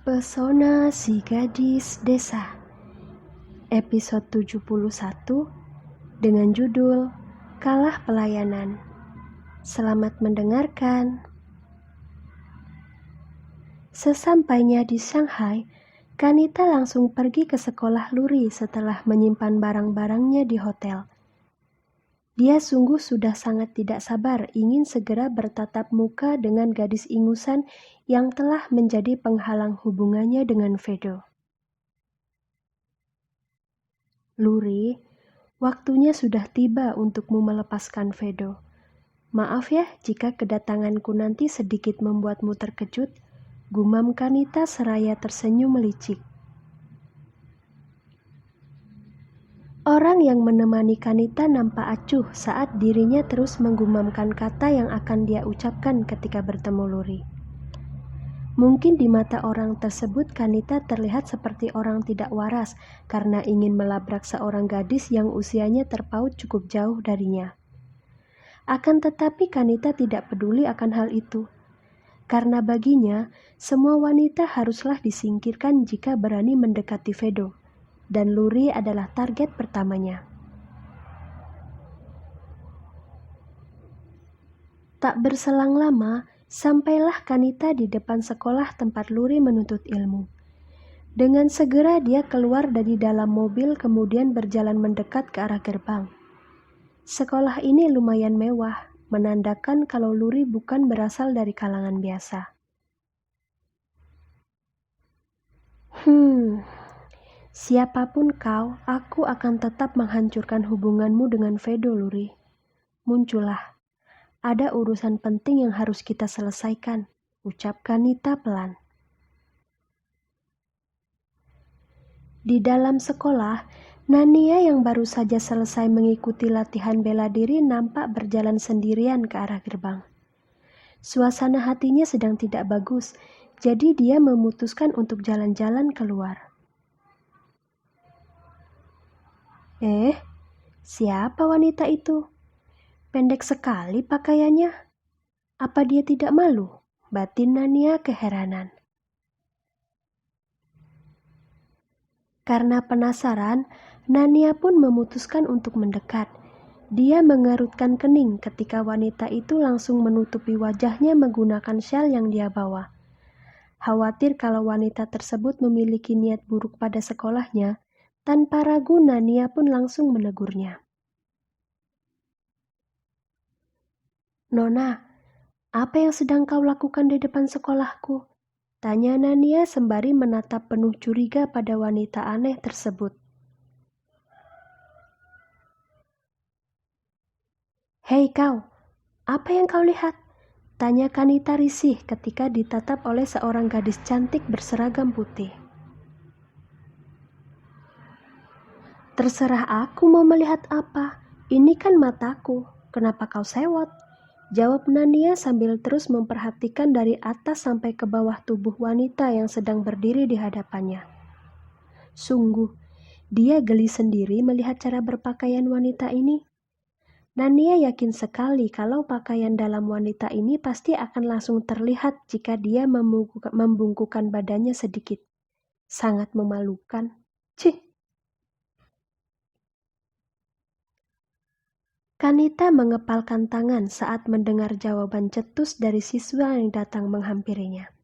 Pesona si gadis desa, episode 71 dengan judul Kalah Pelayanan. Selamat mendengarkan. Sesampainya di Shanghai, Kanita langsung pergi ke sekolah Luri setelah menyimpan barang-barangnya di hotel. Dia sungguh sudah sangat tidak sabar ingin segera bertatap muka dengan gadis ingusan yang telah menjadi penghalang hubungannya dengan Fedo. Luri, waktunya sudah tiba untukmu melepaskan Fedo. Maaf ya jika kedatanganku nanti sedikit membuatmu terkejut, gumam Kanita seraya tersenyum licik. Orang yang menemani Kanita nampak acuh saat dirinya terus menggumamkan kata yang akan dia ucapkan ketika bertemu Luri. Mungkin di mata orang tersebut Kanita terlihat seperti orang tidak waras karena ingin melabrak seorang gadis yang usianya terpaut cukup jauh darinya. Akan tetapi Kanita tidak peduli akan hal itu. Karena baginya, semua wanita haruslah disingkirkan jika berani mendekati Fedo. Dan Luri adalah target pertamanya. Tak berselang lama, sampailah Kanita di depan sekolah tempat Luri menuntut ilmu. Dengan segera dia keluar dari dalam mobil kemudian berjalan mendekat ke arah gerbang. Sekolah ini lumayan mewah, menandakan kalau Luri bukan berasal dari kalangan biasa. Siapapun kau, aku akan tetap menghancurkan hubunganmu dengan Fedo, Luri. Muncullah. Ada urusan penting yang harus kita selesaikan, ucap Kanita pelan. Di dalam sekolah, Nania yang baru saja selesai mengikuti latihan bela diri nampak berjalan sendirian ke arah gerbang. Suasana hatinya sedang tidak bagus, jadi dia memutuskan untuk jalan-jalan keluar. Siapa wanita itu? Pendek sekali pakaiannya. Apa dia tidak malu? Batin Nania keheranan. Karena penasaran, Nania pun memutuskan untuk mendekat. Dia mengerutkan kening ketika wanita itu langsung menutupi wajahnya menggunakan syal yang dia bawa. Khawatir kalau wanita tersebut memiliki niat buruk pada sekolahnya, tanpa ragu Nania pun langsung menegurnya. Nona, apa yang sedang kau lakukan di depan sekolahku? Tanya Nania sembari menatap penuh curiga pada wanita aneh tersebut. Hei kau, apa yang kau lihat? Tanya Kanita risih ketika ditatap oleh seorang gadis cantik berseragam putih. Terserah aku mau melihat apa, ini kan mataku, kenapa kau sewot? Jawab Nania sambil terus memperhatikan dari atas sampai ke bawah tubuh wanita yang sedang berdiri di hadapannya. Sungguh, dia geli sendiri melihat cara berpakaian wanita ini. Nania yakin sekali kalau pakaian dalam wanita ini pasti akan langsung terlihat jika dia membungkukkan badannya sedikit. Sangat memalukan. Cih! Kanita mengepalkan tangan saat mendengar jawaban cetus dari siswa yang datang menghampirinya.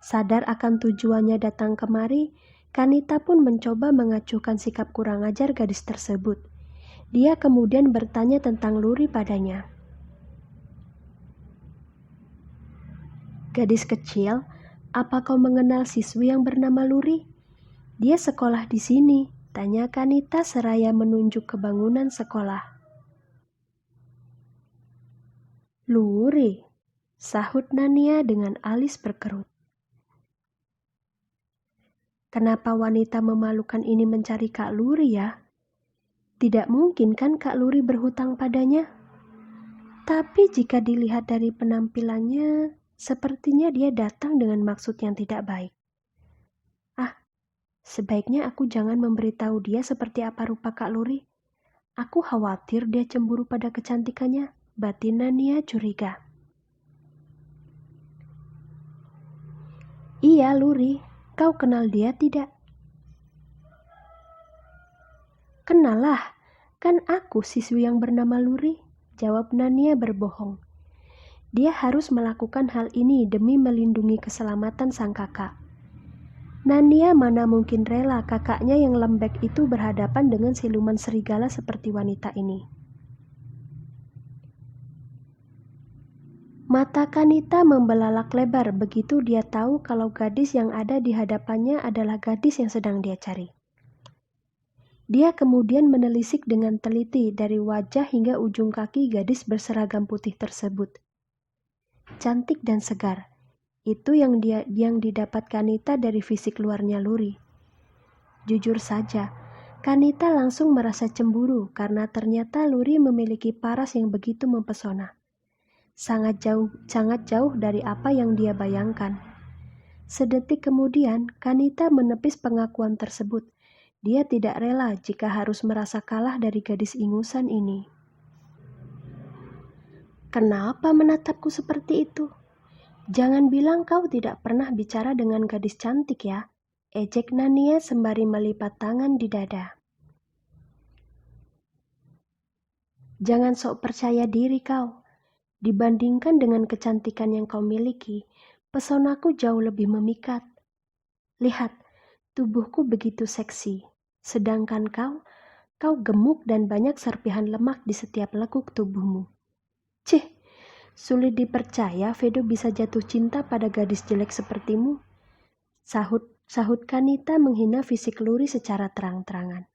Sadar akan tujuannya datang kemari, Kanita pun mencoba mengacuhkan sikap kurang ajar gadis tersebut. Dia kemudian bertanya tentang Luri padanya. Gadis kecil, apa kau mengenal siswi yang bernama Luri? Dia sekolah di sini, tanya Kanita seraya menunjuk ke bangunan sekolah. Luri, sahut Nania dengan alis berkerut. Kenapa wanita memalukan ini mencari Kak Luri ya? Tidak mungkin kan Kak Luri berhutang padanya? Tapi jika dilihat dari penampilannya, sepertinya dia datang dengan maksud yang tidak baik. Sebaiknya aku jangan memberitahu dia seperti apa rupa Kak Luri. Aku khawatir dia cemburu pada kecantikannya, batin Nania curiga. Iya Luri, Kau kenal dia tidak? Kenal lah, kan aku siswi yang bernama Luri, jawab Nania berbohong. Dia harus melakukan hal ini demi melindungi keselamatan sang kakak. Nania mana mungkin rela kakaknya yang lembek itu berhadapan dengan siluman serigala seperti wanita ini. Mata Kanita membelalak lebar begitu dia tahu kalau gadis yang ada di hadapannya adalah gadis yang sedang dia cari. Dia kemudian menelisik dengan teliti dari wajah hingga ujung kaki gadis berseragam putih tersebut. Cantik dan segar. Itu yang didapat Kanita dari fisik luarnya Luri. Jujur saja, Kanita langsung merasa cemburu karena ternyata Luri memiliki paras yang begitu mempesona. Sangat jauh dari apa yang dia bayangkan. Sedetik kemudian, Kanita menepis pengakuan tersebut. Dia tidak rela jika harus merasa kalah dari gadis ingusan ini. Kenapa menatapku seperti itu? Jangan bilang kau tidak pernah bicara dengan gadis cantik ya, ejek Nania sembari melipat tangan di dada. Jangan sok percaya diri kau. Dibandingkan dengan kecantikan yang kau miliki, pesonaku jauh lebih memikat. Lihat, tubuhku begitu seksi, sedangkan kau gemuk dan banyak serpihan lemak di setiap lekuk tubuhmu. Cih, sulit dipercaya Vedo bisa jatuh cinta pada gadis jelek sepertimu. Sahut Kanita menghina fisik Luri secara terang-terangan.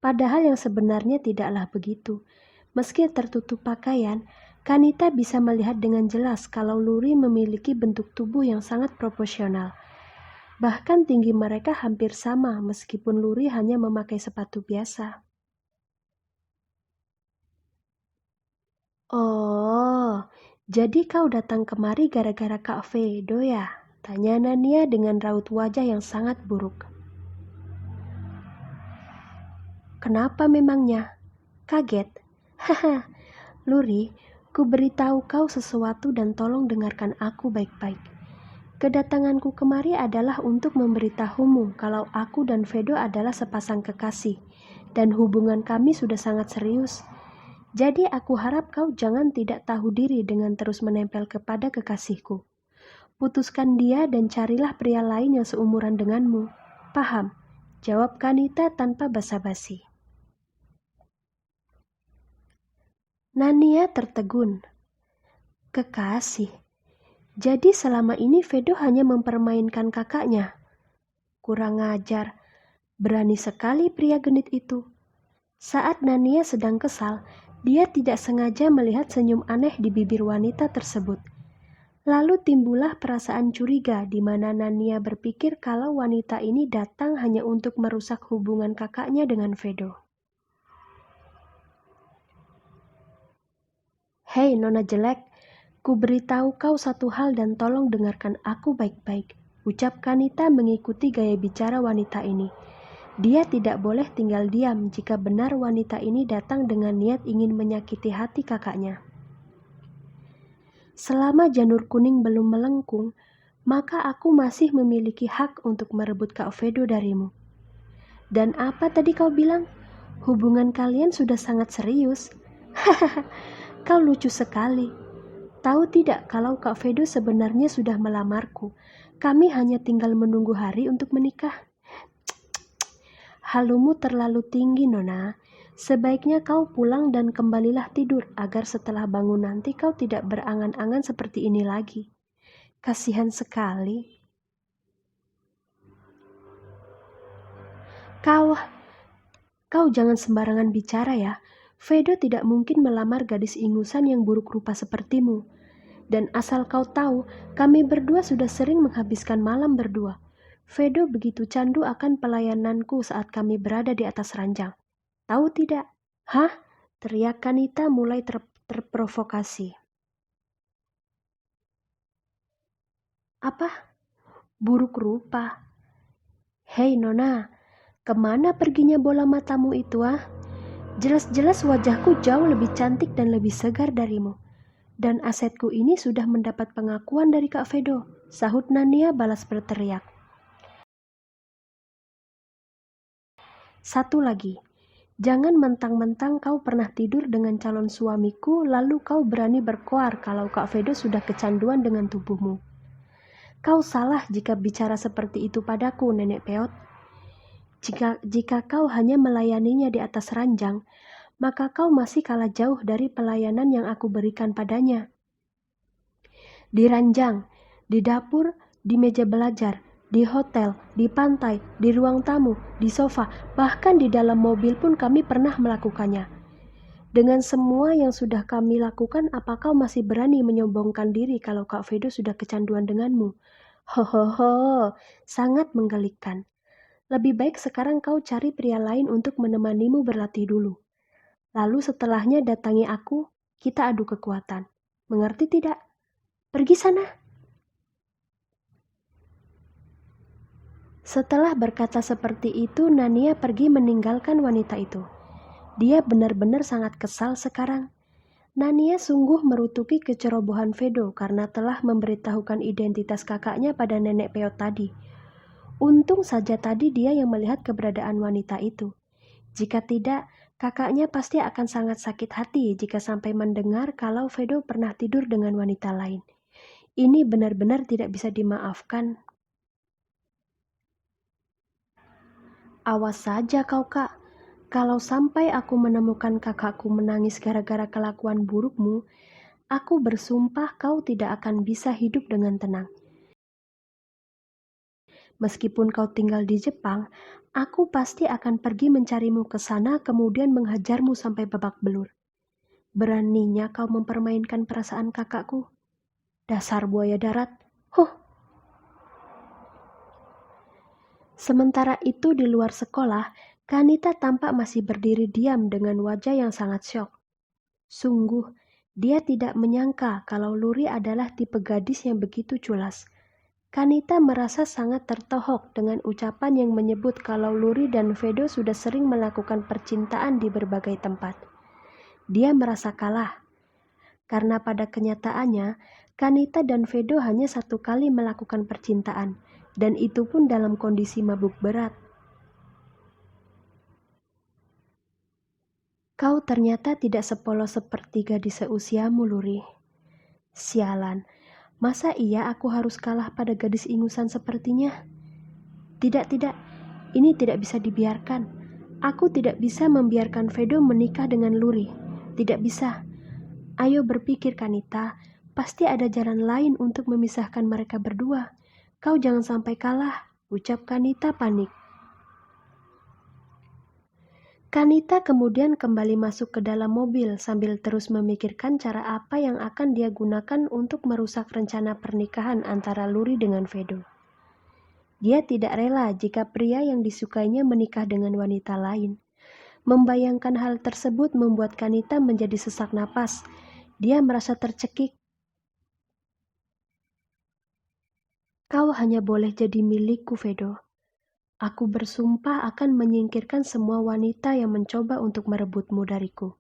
Padahal yang sebenarnya tidaklah begitu. Meski tertutup pakaian, Kanita bisa melihat dengan jelas kalau Luri memiliki bentuk tubuh yang sangat proporsional. Bahkan tinggi mereka hampir sama meskipun Luri hanya memakai sepatu biasa. Oh, jadi kau datang kemari gara-gara Kak Vedo ya? Tanya Nania dengan raut wajah yang sangat buruk. Kenapa memangnya? Kaget? Haha, Luri, ku beritahu kau sesuatu dan tolong dengarkan aku baik-baik. Kedatanganku kemari adalah untuk memberitahumu kalau aku dan Vedo adalah sepasang kekasih dan hubungan kami sudah sangat serius. Jadi aku harap kau jangan tidak tahu diri dengan terus menempel kepada kekasihku. Putuskan dia dan carilah pria lain yang seumuran denganmu. Paham? Jawab Kanita tanpa basa-basi. Nania tertegun. Kekasih? Jadi selama ini Vedo hanya mempermainkan kakaknya. Kurang ajar. Berani sekali pria genit itu. Saat Nania sedang kesal, dia tidak sengaja melihat senyum aneh di bibir wanita tersebut. Lalu timbullah perasaan curiga di mana Nania berpikir kalau wanita ini datang hanya untuk merusak hubungan kakaknya dengan Vedo. Hei nona jelek, ku beritahu kau satu hal dan tolong dengarkan aku baik-baik, ucap Kanita mengikuti gaya bicara wanita ini. Dia tidak boleh tinggal diam jika benar wanita ini datang dengan niat ingin menyakiti hati kakaknya. Selama janur kuning belum melengkung, maka aku masih memiliki hak untuk merebut Kak Vedo darimu. Dan apa tadi kau bilang? Hubungan kalian sudah sangat serius. Hahaha, kau lucu sekali. Tahu tidak kalau Kak Vedo sebenarnya sudah melamarku. Kami hanya tinggal menunggu hari untuk menikah. Halumu terlalu tinggi, Nona. Sebaiknya kau pulang dan kembalilah tidur agar setelah bangun nanti kau tidak berangan-angan seperti ini lagi. Kasihan sekali. Kau jangan sembarangan bicara ya. Vedo tidak mungkin melamar gadis ingusan yang buruk rupa sepertimu. Dan asal kau tahu, kami berdua sudah sering menghabiskan malam berdua. Vedo begitu candu akan pelayananku saat kami berada di atas ranjang. Tahu tidak? Hah? Teriak Kanita mulai terprovokasi. Apa? Buruk rupa? Hei Nona, kemana perginya bola matamu itu ah? Jelas-jelas wajahku jauh lebih cantik dan lebih segar darimu. Dan asetku ini sudah mendapat pengakuan dari Kak Vedo, sahut Nania balas berteriak. Satu lagi, jangan mentang-mentang kau pernah tidur dengan calon suamiku, lalu kau berani berkoar kalau Kak Vedo sudah kecanduan dengan tubuhmu. Kau salah jika bicara seperti itu padaku, Nenek Peot. Jika kau hanya melayaninya di atas ranjang, maka kau masih kalah jauh dari pelayanan yang aku berikan padanya. Di ranjang, di dapur, di meja belajar, di hotel, di pantai, di ruang tamu, di sofa, bahkan di dalam mobil pun kami pernah melakukannya. Dengan semua yang sudah kami lakukan, apa kau masih berani menyombongkan diri kalau Kak Vedo sudah kecanduan denganmu? Hohoho, sangat menggelikan. Lebih baik sekarang kau cari pria lain untuk menemanimu berlatih dulu. Lalu setelahnya datangi aku, kita adu kekuatan. Mengerti tidak? Pergi sana. Setelah berkata seperti itu, Nania pergi meninggalkan wanita itu. Dia benar-benar sangat kesal sekarang. Nania sungguh merutuki kecerobohan Vedo karena telah memberitahukan identitas kakaknya pada Nenek Peot tadi. Untung saja tadi dia yang melihat keberadaan wanita itu. Jika tidak, kakaknya pasti akan sangat sakit hati jika sampai mendengar kalau Vedo pernah tidur dengan wanita lain. Ini benar-benar tidak bisa dimaafkan. Awas saja kau, Kak. Kalau sampai aku menemukan kakakku menangis gara-gara kelakuan burukmu, aku bersumpah kau tidak akan bisa hidup dengan tenang. Meskipun kau tinggal di Jepang, aku pasti akan pergi mencarimu ke sana kemudian menghajarmu sampai babak belur. Beraninya kau mempermainkan perasaan kakakku. Dasar buaya darat. Huh. Sementara itu di luar sekolah, Kanita tampak masih berdiri diam dengan wajah yang sangat syok. Sungguh, dia tidak menyangka kalau Luri adalah tipe gadis yang begitu culas. Kanita merasa sangat tertohok dengan ucapan yang menyebut kalau Luri dan Vedo sudah sering melakukan percintaan di berbagai tempat. Dia merasa kalah, karena pada kenyataannya, Kanita dan Vedo hanya satu kali melakukan percintaan, dan itu pun dalam kondisi mabuk berat. Kau ternyata tidak sepolos seperti gadis seusiamu, Luri. Sialan. Masa iya aku harus kalah pada gadis ingusan sepertinya? Tidak, ini tidak bisa dibiarkan. Aku tidak bisa membiarkan Vedo menikah dengan Luri. Tidak bisa. Ayo berpikir, Kanita. Pasti ada jalan lain untuk memisahkan mereka berdua. Kau jangan sampai kalah, ucap Kanita panik. Kanita kemudian kembali masuk ke dalam mobil sambil terus memikirkan cara apa yang akan dia gunakan untuk merusak rencana pernikahan antara Luri dengan Vedo. Dia tidak rela jika pria yang disukainya menikah dengan wanita lain. Membayangkan hal tersebut membuat Kanita menjadi sesak napas. Dia merasa tercekik. Kau hanya boleh jadi milikku, Vedo. Aku bersumpah akan menyingkirkan semua wanita yang mencoba untuk merebutmu dariku.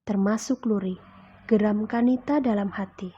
Termasuk Luri, geram Kanita dalam hati.